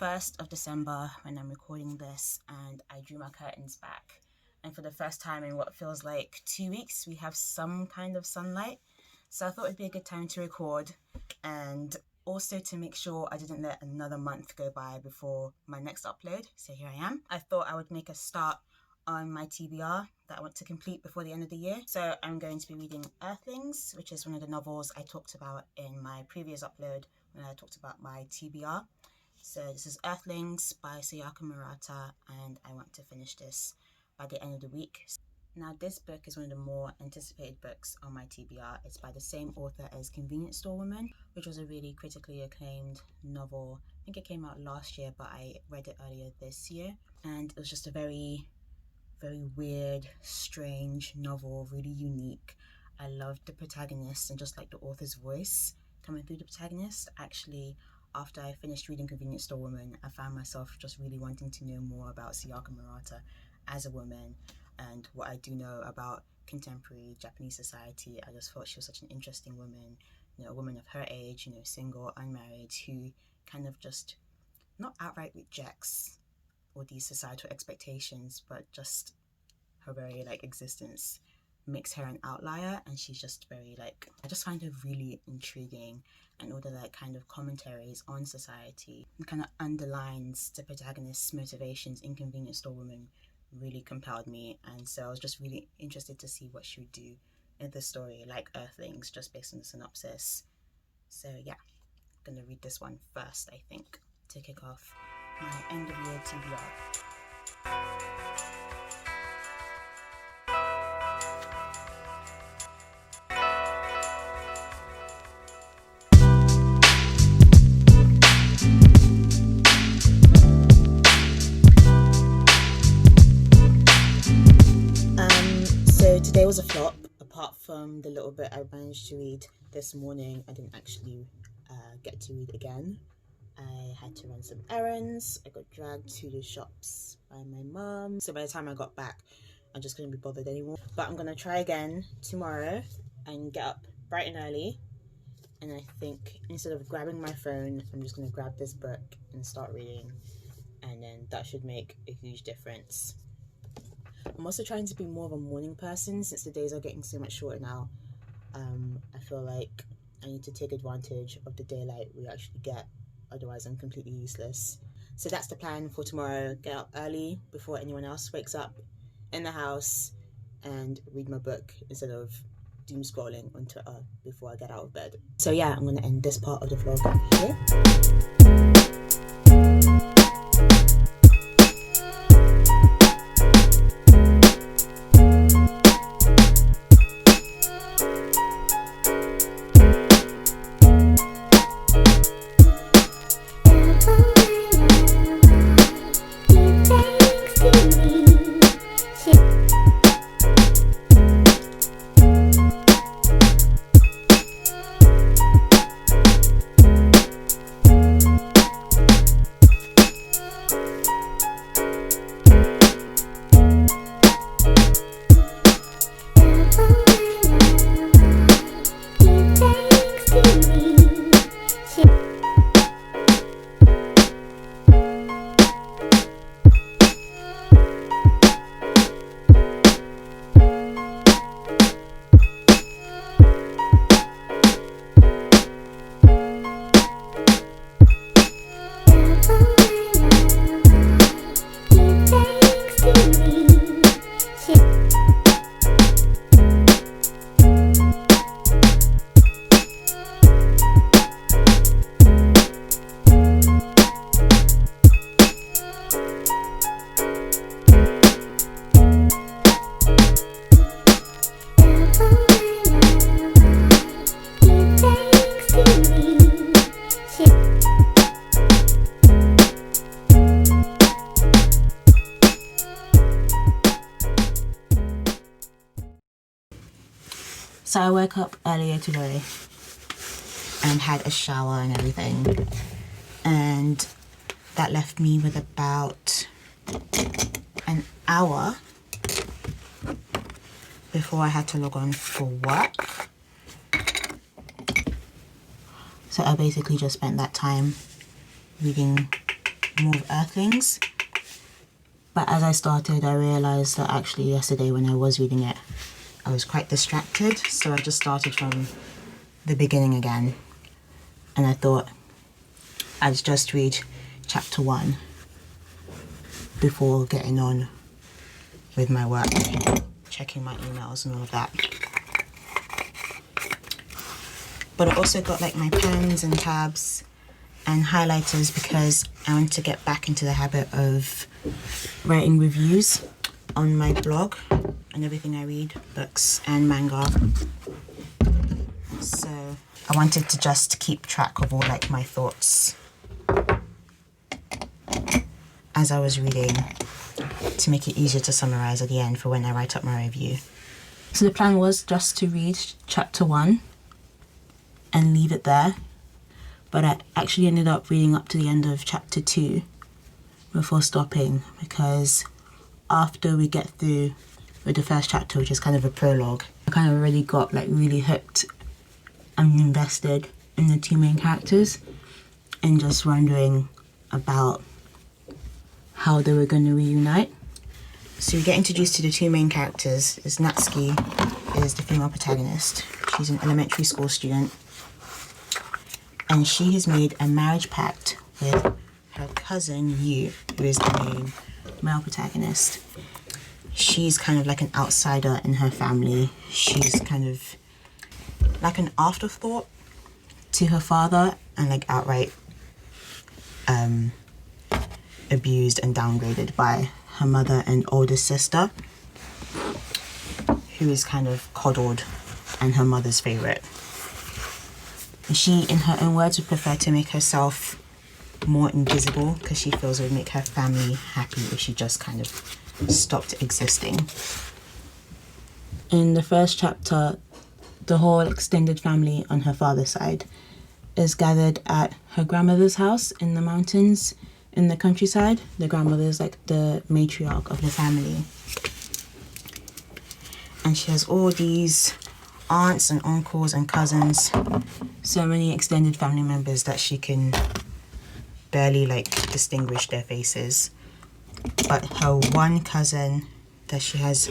1st of December when I'm recording this, and I drew my curtains back. And for the first time in what feels like 2 weeks, we have some kind of sunlight. So I thought it'd be a good time to record, and also to make sure I didn't let another month go by before my next upload. So here I am. I thought I would make a start on my TBR that I want to complete before the end of the year. So I'm going to be reading Earthlings, which is one of the novels I talked about in my previous upload when I talked about my TBR. So this is Earthlings by Sayaka Murata, and I want to finish this by the end of the week. Now, this book is one of the more anticipated books on my TBR. It's by the same author as Convenience Store Woman, which was a really critically acclaimed novel. I think it came out last year, but I read it earlier this year. And it was just a very weird, strange novel, really unique. I loved the protagonist and just like the author's voice coming through the protagonist. Actually, after I finished reading Convenience Store Woman, I found myself just really wanting to know more about Sayaka Murata as a woman and what I do know about contemporary Japanese society. I just thought she was such an interesting woman, a woman of her age, single, unmarried, who kind of just not outright rejects all these societal expectations, but just her very existence makes her an outlier, and she's just very I just find her really intriguing, and all the kind of commentaries on society and kind of underlines the protagonist's motivations in Convenience Store Woman really compelled me. And so I was just really interested to see what she would do in the story, like Earthlings, just based on the synopsis. So yeah, I'm gonna read this one first, I think, to kick off my end of year TBR. So today was a flop. Apart from the little bit I managed to read this morning, I didn't actually get to read again. I had to run some errands. I got dragged to the shops by my mum. So by the time I got back, I just couldn't be bothered anymore. But I'm gonna try again tomorrow and get up bright and early. And I think instead of grabbing my phone, I'm just gonna grab this book and start reading. And then that should make a huge difference. I'm also trying to be more of a morning person since the days are getting so much shorter now. I feel like I need to take advantage of the daylight we actually get, otherwise I'm completely useless. So that's the plan for tomorrow. Get up early before anyone else wakes up in the house and read my book instead of doom scrolling on Twitter before I get out of bed. So yeah, I'm going to end this part of the vlog here. So I woke up earlier today and had a shower and everything, and that left me with about an hour before I had to log on for work. So I basically just spent that time reading more of Earthlings. But as I started, I realised that actually yesterday when I was reading it, I was quite distracted. So I just started from the beginning again. And I thought I'd just read chapter 1 before getting on with my work, checking my emails and all of that. But I also got like my pens and tabs and highlighters because I want to get back into the habit of writing reviews on my blog and everything I read, books and manga. So I wanted to just keep track of all like my thoughts as I was reading to make it easier to summarize at the end for when I write up my review. So the plan was just to read chapter 1 and leave it there, but I actually ended up reading up to the end of chapter 2 before stopping, because after we get through with the first chapter, which is kind of a prologue, I kind of already got like really hooked and invested in the two main characters and just wondering about how they were going to reunite. So you get introduced to the two main characters. Natsuki is the female protagonist. She's an elementary school student, and she has made a marriage pact with her cousin Yu, who is the main male protagonist. She's kind of like an outsider in her family. She's kind of like an afterthought to her father and like outright abused and downgraded by her mother and older sister, who is kind of coddled and her mother's favorite. She, in her own words, would prefer to make herself more invisible because she feels it would make her family happy if she just kind of stopped existing. In the first chapter, the whole extended family on her father's side is gathered at her grandmother's house in the mountains in the countryside. The grandmother is like the matriarch of the family. And she has all these aunts and uncles and cousins, so many extended family members that she can barely like distinguish their faces. But her one cousin that she has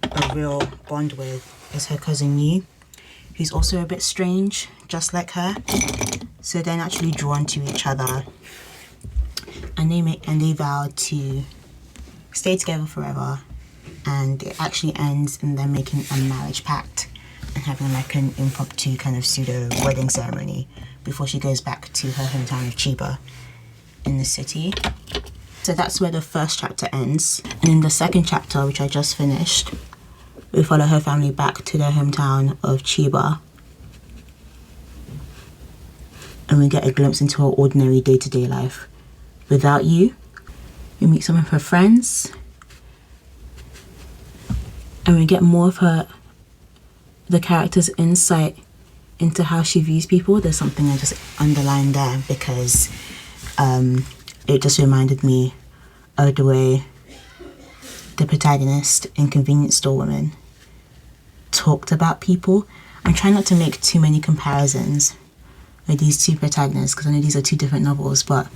a real bond with is her cousin Yu, who's also a bit strange, just like her. So they're naturally drawn to each other, and they vow to stay together forever. And it actually ends in them making a marriage pact and having like an impromptu kind of pseudo wedding ceremony before she goes back to her hometown of Chiba in the city. So that's where the first chapter ends. And in the second chapter, which I just finished, we follow her family back to their hometown of Chiba. And we get a glimpse into her ordinary day-to-day life without Yu. We meet some of her friends. And we get more of the character's insight into how she views people. There's something I just underlined there because it just reminded me of the way the protagonist in Convenience Store Woman talked about people. I'm trying not to make too many comparisons with these two protagonists because I know these are two different novels, but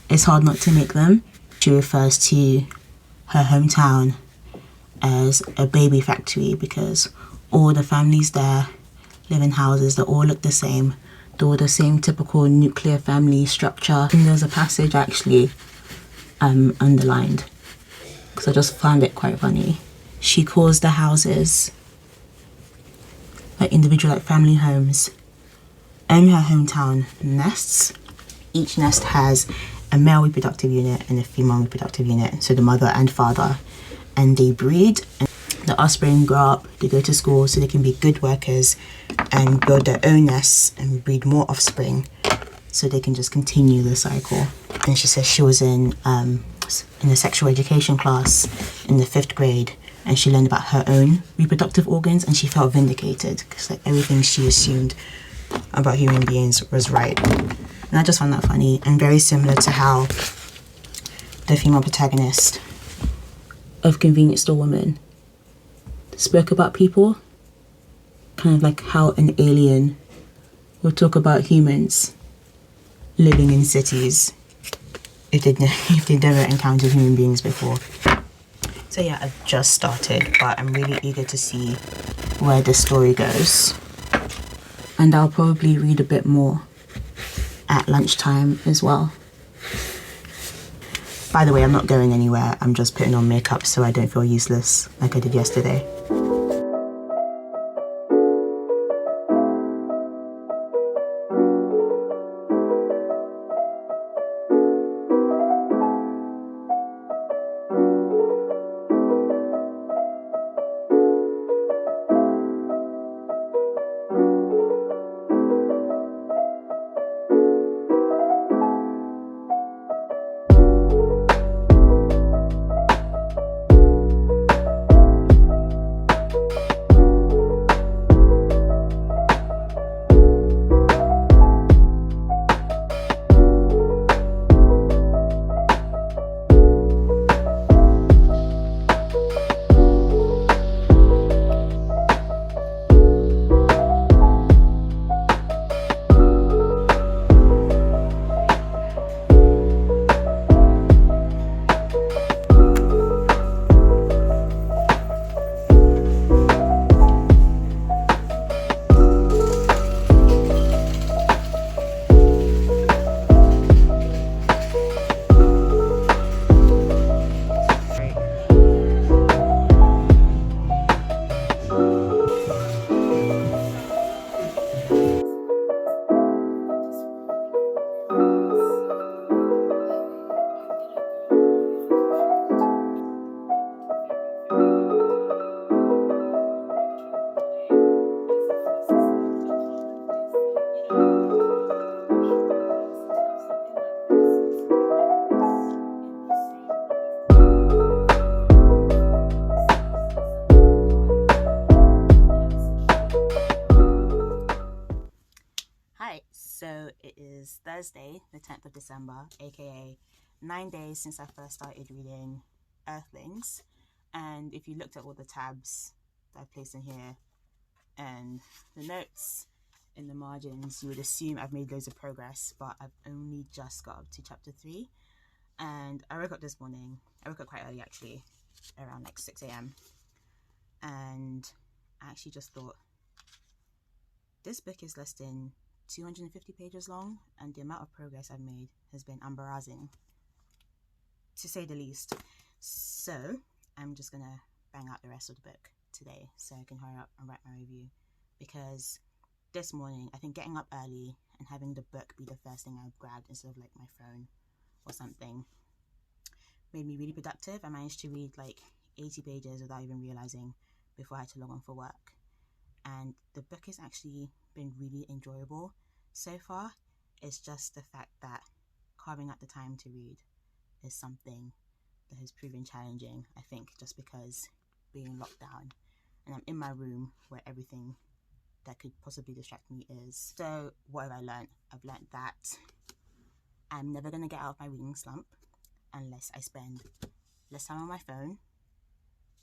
it's hard not to make them. She refers to her hometown as a baby factory because all the families there live in houses that all look the same. They're all the same typical nuclear family structure. And there's a passage actually underlined because I just found it quite funny. She calls the houses like individual like family homes in her hometown nests. Each nest has a male reproductive unit and a female reproductive unit, so the mother and father, and they breed. And the offspring grow up, they go to school so they can be good workers and build their own nests and breed more offspring so they can just continue the cycle. And she says she was in a sexual education class in the 5th grade, and she learned about her own reproductive organs, and she felt vindicated because like everything she assumed about human beings was right. And I just found that funny and very similar to how the female protagonist of Convenience Store Woman spoke about people, kind of like how an alien would talk about humans living in cities if they've never encountered human beings before. So yeah, I've just started, but I'm really eager to see where the story goes. And I'll probably read a bit more at lunchtime as well. By the way, I'm not going anywhere. I'm just putting on makeup so I don't feel useless like I did yesterday. So it is Thursday, the 10th of December, aka 9 days since I first started reading Earthlings. And if you looked at all the tabs that I've placed in here and the notes in the margins, you would assume I've made loads of progress, but I've only just got up to chapter 3. And I woke up this morning. I woke up quite early actually, around like 6 a.m. And I actually just thought, this book is less than 250 pages long, and the amount of progress I've made has been embarrassing, to say the least. So I'm just gonna bang out the rest of the book today so I can hurry up and write my review, because this morning I think getting up early and having the book be the first thing I grabbed instead of like my phone or something made me really productive. I managed to read like 80 pages without even realizing before I had to log on for work. And the book has actually been really enjoyable so far. It's just the fact that carving out the time to read is something that has proven challenging, I think, just because being locked down and I'm in my room where everything that could possibly distract me is. So what have I learned? I've learned that I'm never going to get out of my reading slump unless I spend less time on my phone,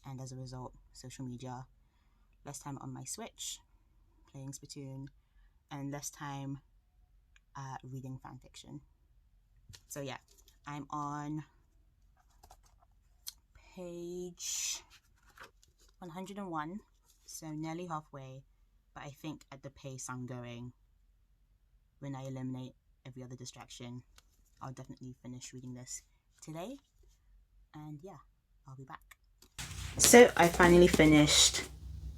and as a result, social media, less time on my Switch playing Splatoon, and less time reading fan fiction. So yeah, I'm on page 101, so nearly halfway, but I think at the pace I'm going, when I eliminate every other distraction, I'll definitely finish reading this today. And yeah, I'll be back. So I finally finished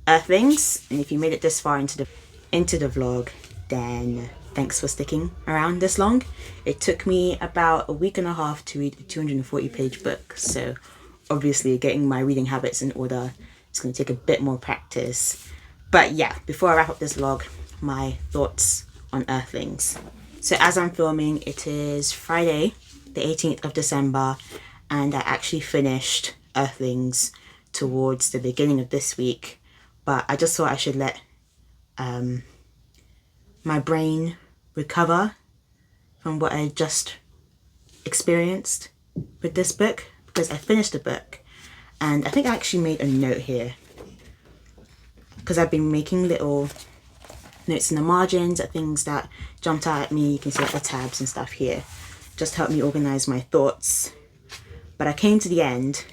Earthlings, and if you made it this far into the vlog, then thanks for sticking around this long. It took me about a week and a half to read a 240 page book, so obviously getting my reading habits in order is going to take a bit more practice. But yeah, before I wrap up this vlog, my thoughts on Earthlings. So as I'm filming, it is Friday the 18th of December, and I actually finished Earthlings towards the beginning of this week, but I just thought I should let my brain recover from what I just experienced with this book, because I finished the book, and I think I actually made a note here because I've been making little notes in the margins at things that jumped out at me. You can see like the tabs and stuff here. just helped me organize my thoughts. But I came to the end,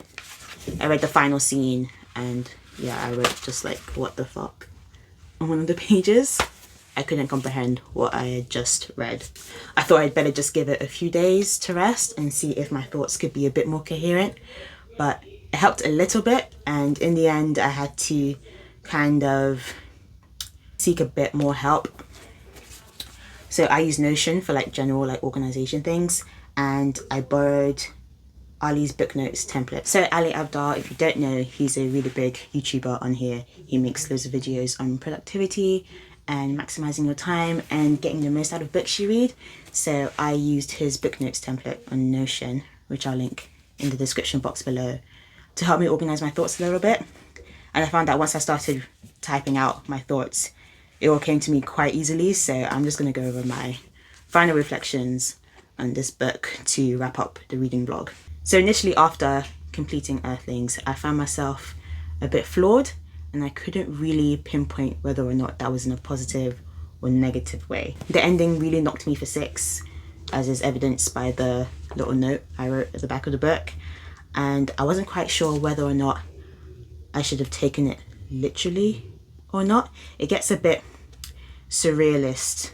I read the final scene, and yeah, I wrote just like, what the fuck, on one of the pages. I couldn't comprehend what I had just read. I thought I'd better just give it a few days to rest and see if my thoughts could be a bit more coherent, but it helped a little bit, and in the end I had to kind of seek a bit more help. So I use Notion for like general like organization things, and I borrowed Ali's book notes template. So Ali Abdaal, if you don't know, he's a really big YouTuber on here. He makes loads of videos on productivity and maximizing your time and getting the most out of books you read. So I used his book notes template on Notion, which I'll link in the description box below, to help me organize my thoughts a little bit. And I found that once I started typing out my thoughts, it all came to me quite easily. So I'm just going to go over my final reflections on this book to wrap up the reading vlog. So initially, after completing Earthlings, I found myself a bit flawed, and I couldn't really pinpoint whether or not that was in a positive or negative way. The ending really knocked me for 6, as is evidenced by the little note I wrote at the back of the book, and I wasn't quite sure whether or not I should have taken it literally or not. It gets a bit surrealist.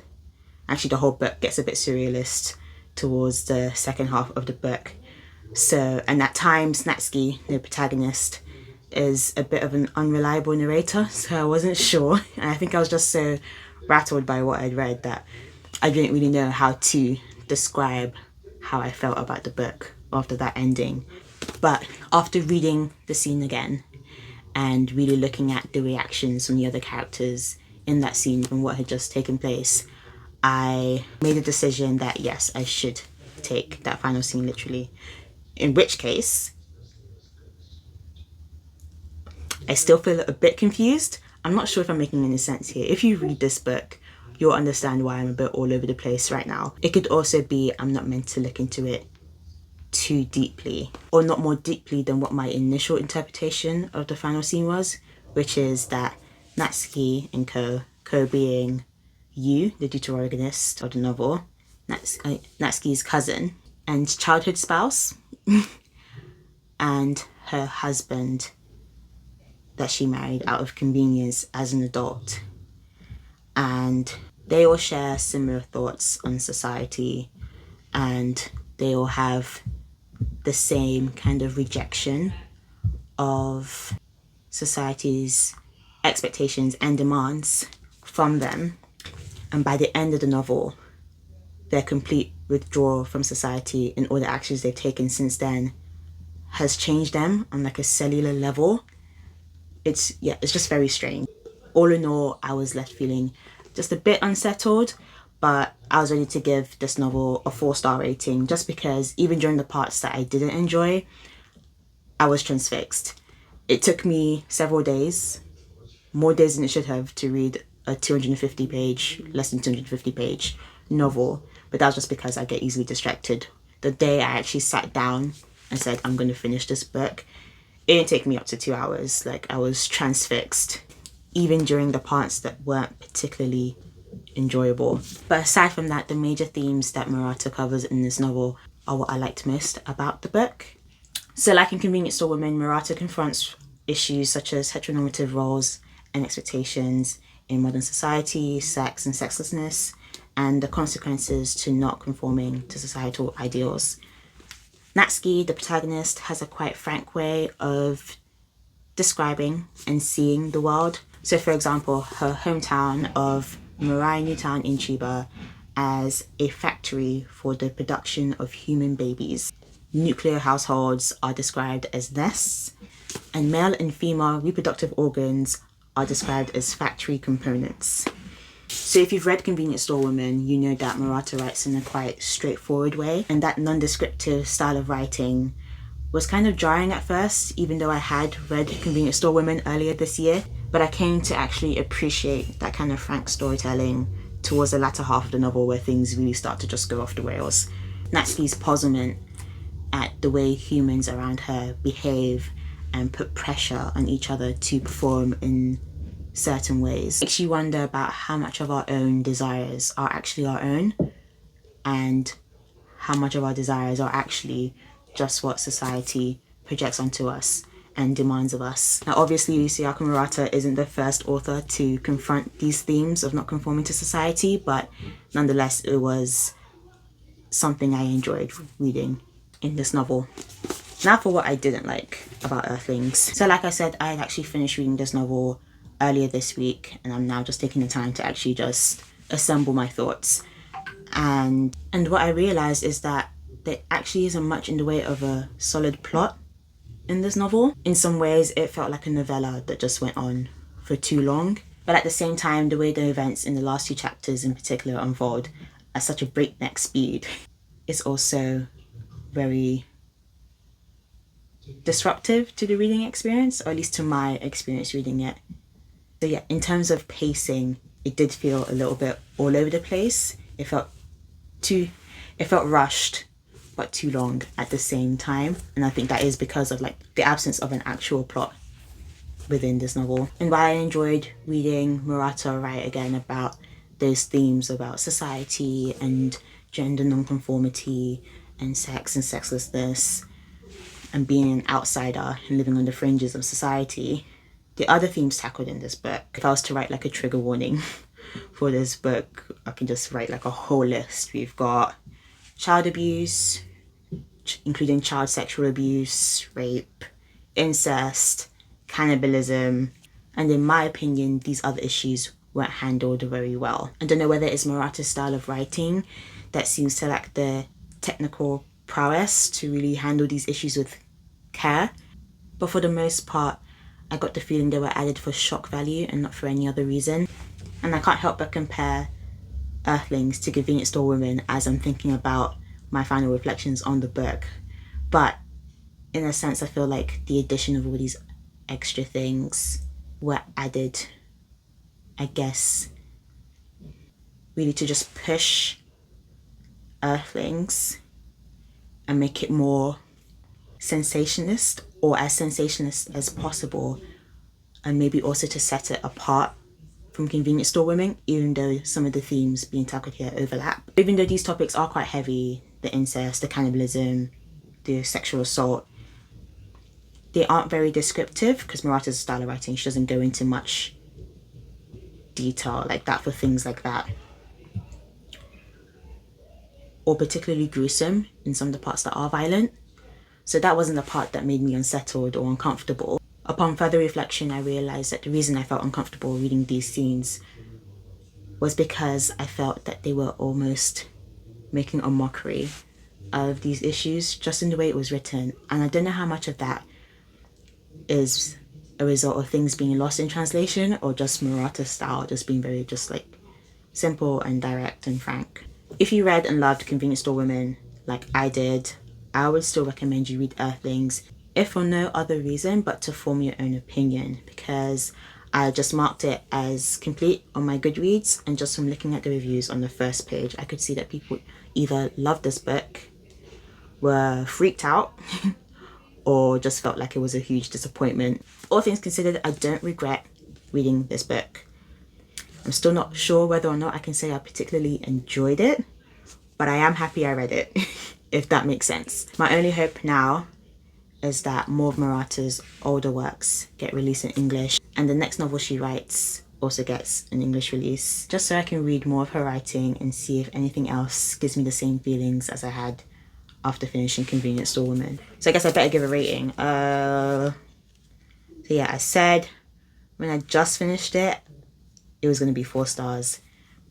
Actually, the whole book gets a bit surrealist towards the second half of the book. So, and at times, Natsuki, the protagonist, is a bit of an unreliable narrator, so I wasn't sure. And I think I was just so rattled by what I'd read that I didn't really know how to describe how I felt about the book after that ending. But after reading the scene again and really looking at the reactions from the other characters in that scene from what had just taken place, I made a decision that yes, I should take that final scene literally. In which case, I still feel a bit confused. I'm not sure if I'm making any sense here. If you read this book, you'll understand why I'm a bit all over the place right now. It could also be I'm not meant to look into it too deeply, or not more deeply than what my initial interpretation of the final scene was, which is that Natsuki and Ko being Yu, the deuteragonist of the novel, Natsuki's cousin and childhood spouse, and her husband that she married out of convenience as an adult. And they all share similar thoughts on society, and they all have the same kind of rejection of society's expectations and demands from them. And by the end of the novel, their complete withdrawal from society and all the actions they've taken since then has changed them on like a cellular level. It's just very strange. All in all, I was left feeling just a bit unsettled, but I was ready to give this novel a 4-star rating just because even during the parts that I didn't enjoy, I was transfixed. It took me several days, more days than it should have, to read a 250-page, less than 250-page novel, but that was just because I get easily distracted. The day I actually sat down and said, I'm going to finish this book, it didn't take me up to 2 hours. Like, I was transfixed, even during the parts that weren't particularly enjoyable. But aside from that, the major themes that Murata covers in this novel are what I liked most about the book. So like in Convenience Store Woman, Murata confronts issues such as heteronormative roles and expectations in modern society, sex and sexlessness, and the consequences to not conforming to societal ideals. Natsuki, the protagonist, has a quite frank way of describing and seeing the world. So for example, her hometown of Mirai Newtown in Chiba as a factory for the production of human babies. Nuclear households are described as nests, and male and female reproductive organs are described as factory components. So if you've read Convenience Store Woman, you know that Murata writes in a quite straightforward way, and that non-descriptive style of writing was kind of jarring at first, even though I had read Convenience Store Woman earlier this year. But I came to actually appreciate that kind of frank storytelling towards the latter half of the novel, where things really start to just go off the rails. Natsuki's puzzlement at the way humans around her behave and put pressure on each other to perform in certain ways makes you wonder about how much of our own desires are actually our own, and how much of our desires are actually just what society projects onto us and demands of us. Now obviously Sayaka Murata isn't the first author to confront these themes of not conforming to society, but nonetheless it was something I enjoyed reading in this novel. Now for what I didn't like about Earthlings. So like I said, I had actually finished reading this novel earlier this week, and I'm now just taking the time to actually just assemble my thoughts. And what I realized is that there actually isn't much in the way of a solid plot in this novel. In some ways it felt like a novella that just went on for too long, but at the same time the way the events in the last few chapters in particular unfold at such a breakneck speed is also very disruptive to the reading experience, or at least to my experience reading it. So yeah, in terms of pacing, it did feel a little bit all over the place. It felt rushed but too long at the same time, and I think that is because of like the absence of an actual plot within this novel. And while I enjoyed reading Murata write again about those themes about society and gender nonconformity and sex and sexlessness and being an outsider and living on the fringes of society, the other themes tackled in this book, if I was to write like a trigger warning for this book, I can just write like a whole list. We've got child abuse, including child sexual abuse, rape, incest, cannibalism, and in my opinion these other issues weren't handled very well. I don't know whether it's Murata's style of writing that seems to lack the technical prowess to really handle these issues with care, but for the most part I got the feeling they were added for shock value and not for any other reason. And I can't help but compare Earthlings to Convenience Store Women as I'm thinking about my final reflections on the book, but in a sense I feel like the addition of all these extra things were added, I guess, really to just push Earthlings and make it more sensationalist, or as sensationalist as possible, and maybe also to set it apart from Convenience Store Women, even though some of the themes being tackled here overlap. Even though these topics are quite heavy, the incest, the cannibalism, the sexual assault, they aren't very descriptive because Murata's style of writing, she doesn't go into much detail like that for things like that, or particularly gruesome in some of the parts that are violent. So that wasn't the part that made me unsettled or uncomfortable. Upon further reflection, I realized that the reason I felt uncomfortable reading these scenes was because I felt that they were almost making a mockery of these issues just in the way it was written. And I don't know how much of that is a result of things being lost in translation or just Murata's style just being very just like simple and direct and frank. If you read and loved Convenience Store Women like I did, I would still recommend you read Earthlings, if for no other reason but to form your own opinion, because I just marked it as complete on my Goodreads, and just from looking at the reviews on the first page I could see that people either loved this book, were freaked out or just felt like it was a huge disappointment. All things considered, I don't regret reading this book. I'm still not sure whether or not I can say I particularly enjoyed it, but I am happy I read it, if that makes sense. My only hope now is that more of Murata's older works get released in English, and the next novel she writes also gets an English release, just so I can read more of her writing and see if anything else gives me the same feelings as I had after finishing Convenience Store Women. So I guess I better give a rating. So yeah, I said when I just finished it, it was going to be 4 stars.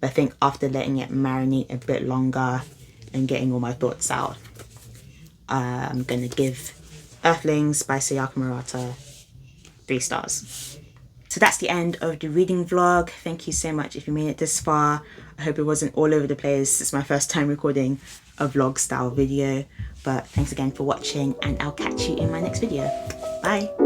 But I think after letting it marinate a bit longer and getting all my thoughts out, I'm going to give Earthlings by Sayaka Murata 3 stars. So that's the end of the reading vlog. Thank you so much if you made it this far. I hope it wasn't all over the place. It's my first time recording a vlog style video. But thanks again for watching, and I'll catch you in my next video. Bye!